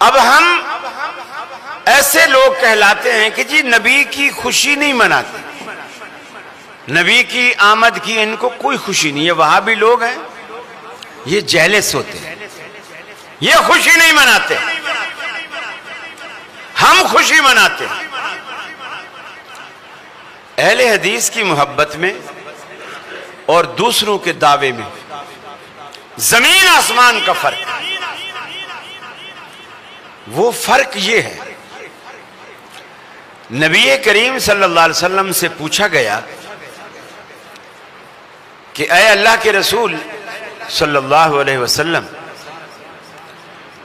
اب ہم ایسے لوگ کہلاتے ہیں کہ جی نبی کی خوشی نہیں مناتے، نبی کی آمد کی ان کو کوئی خوشی نہیں ہے۔ وہاں بھی لوگ ہیں یہ جیلس ہوتے ہیں، یہ خوشی نہیں مناتے، ہم خوشی مناتے ہیں۔ اہل حدیث کی محبت میں اور دوسروں کے دعوے میں زمین آسمان کا فرق، وہ فرق یہ ہے، نبی کریم صلی اللہ علیہ وسلم سے پوچھا گیا کہ اے اللہ کے رسول صلی اللہ علیہ وسلم،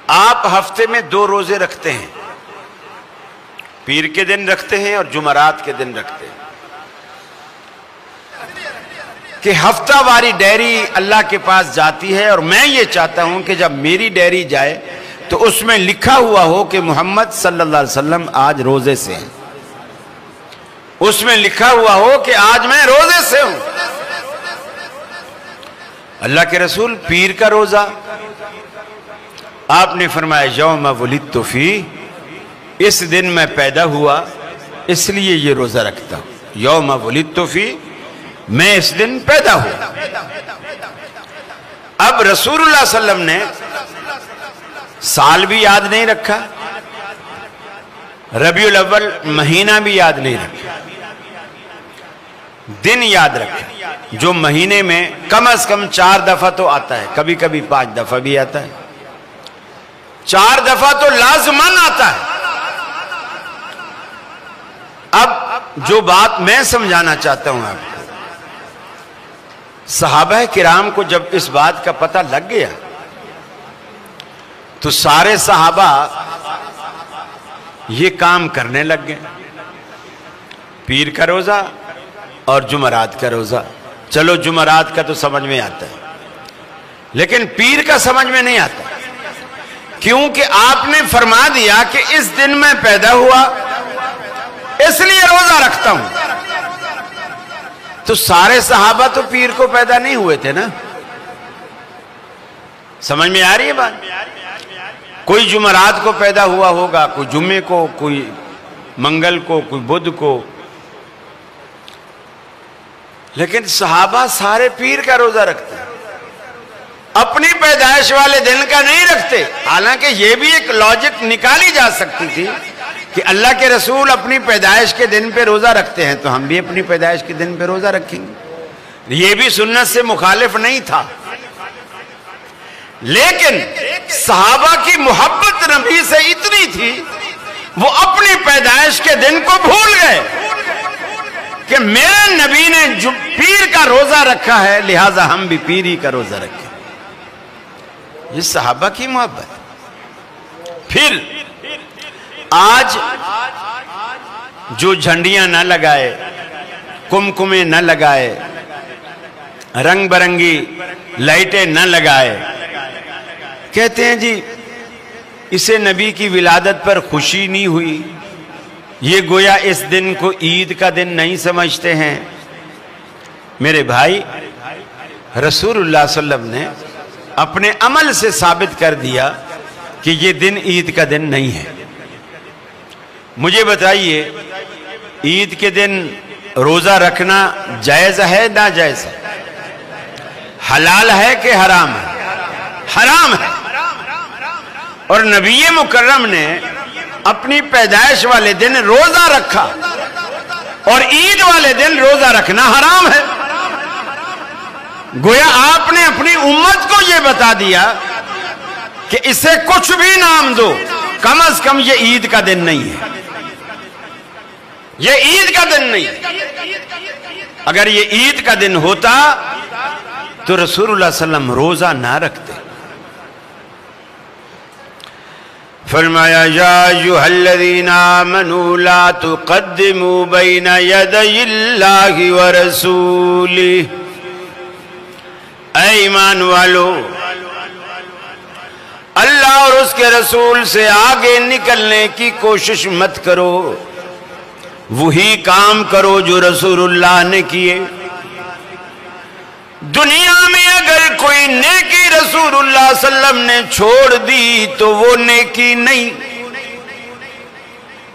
آپ ہفتے میں 2 روزے رکھتے ہیں، پیر کے دن رکھتے ہیں اور جمعرات کے دن رکھتے ہیں، کہ ہفتہ واری ڈیری اللہ کے پاس جاتی ہے اور میں یہ چاہتا ہوں کہ جب میری ڈیری جائے تو اس میں لکھا ہوا ہو کہ محمد صلی اللہ علیہ وسلم آج روزے سے ہیں، اس میں لکھا ہوا ہو کہ آج میں روزے سے ہوں۔ اللہ کے رسول پیر کا روزہ، آپ نے فرمایا یوم ولدت فی، اس دن میں پیدا ہوا اس لیے یہ روزہ رکھتا ہوں، یوم ولدت فی، میں اس دن پیدا ہوا۔ اب رسول اللہ صلی اللہ علیہ وسلم نے سال بھی یاد نہیں رکھا، ربیع الاول مہینہ بھی یاد نہیں رکھا، دن یاد رکھا جو مہینے میں کم از کم 4 دفعہ تو آتا ہے، کبھی کبھی 5 دفعہ بھی آتا ہے، 4 دفعہ تو لازماً آتا ہے۔ اب جو بات میں سمجھانا چاہتا ہوں آپ کو، صحابہ کرام کو جب اس بات کا پتہ لگ گیا تو سارے صحابہ یہ کام کرنے لگ گئے، پیر کا روزہ اور جمعرات کا روزہ۔ چلو جمعرات کا تو سمجھ میں آتا ہے، لیکن پیر کا سمجھ میں نہیں آتا، کیونکہ آپ نے فرما دیا کہ اس دن میں پیدا ہوا اس لیے روزہ رکھتا ہوں۔ تو سارے صحابہ تو پیر کو پیدا نہیں ہوئے تھے نا، سمجھ میں آ رہی ہے بات؟ کوئی جمعرات کو پیدا ہوا ہوگا، کوئی جمعے کو، کوئی منگل کو، کوئی بدھ کو، لیکن صحابہ سارے پیر کا روزہ رکھتے ہیں، اپنی پیدائش والے دن کا نہیں رکھتے۔ حالانکہ یہ بھی ایک لاجک نکالی جا سکتی تھی کہ اللہ کے رسول اپنی پیدائش کے دن پہ روزہ رکھتے ہیں تو ہم بھی اپنی پیدائش کے دن پہ روزہ رکھیں گے، یہ بھی سنت سے مخالف نہیں تھا۔ لیکن صحابہ کی محبت نبی سے اتنی تھی، وہ اپنی پیدائش کے دن کو بھول گئے کہ میرے نبی نے جو پیر کا روزہ رکھا ہے لہٰذا ہم بھی پیری کا روزہ رکھیں۔ یہ صحابہ کی محبت۔ پھر آج جو جھنڈیاں نہ لگائے، کمکمے نہ لگائے، رنگ برنگی لائٹیں نہ لگائے، کہتے ہیں جی اسے نبی کی ولادت پر خوشی نہیں ہوئی، یہ گویا اس دن کو عید کا دن نہیں سمجھتے ہیں۔ میرے بھائی، رسول اللہ صلی اللہ علیہ وسلم نے اپنے عمل سے ثابت کر دیا کہ یہ دن عید کا دن نہیں ہے۔ مجھے بتائیے عید کے دن روزہ رکھنا جائز ہے ناجائز ہے؟ حلال ہے کہ حرام ہے؟ حرام ہے۔ اور نبی مکرم نے اپنی پیدائش والے دن روزہ رکھا اور عید والے دن روزہ رکھنا حرام ہے۔ گویا آپ نے اپنی امت کو یہ بتا دیا کہ اسے کچھ بھی نام دو، کم از کم یہ عید کا دن نہیں ہے، یہ عید کا دن نہیں ہے۔ اگر یہ عید کا دن ہوتا تو رسول اللہ صلی اللہ علیہ وسلم روزہ نہ رکھتے۔ فرمایا یا ایھا الذین آمنوا لا تقدموا بین یدی اللہ ورسولہ، اے ایمان والو، اللہ اور اس کے رسول سے آگے نکلنے کی کوشش مت کرو، وہی کام کرو جو رسول اللہ نے کیے۔ دنیا میں اگر کوئی نیکی رسول اللہ صلی اللہ علیہ وسلم نے چھوڑ دی تو وہ نیکی نہیں،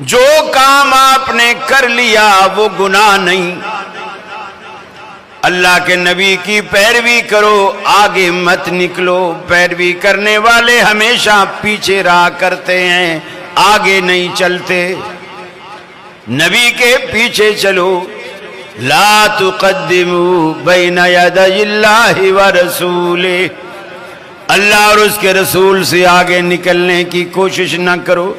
جو کام آپ نے کر لیا وہ گناہ نہیں۔ اللہ کے نبی کی پیروی کرو، آگے مت نکلو۔ پیروی کرنے والے ہمیشہ پیچھے رہا کرتے ہیں، آگے نہیں چلتے۔ نبی کے پیچھے چلو۔ لا تقدموا بین یدی اللہ ورسولہ، اللہ اور اس کے رسول سے آگے نکلنے کی کوشش نہ کرو۔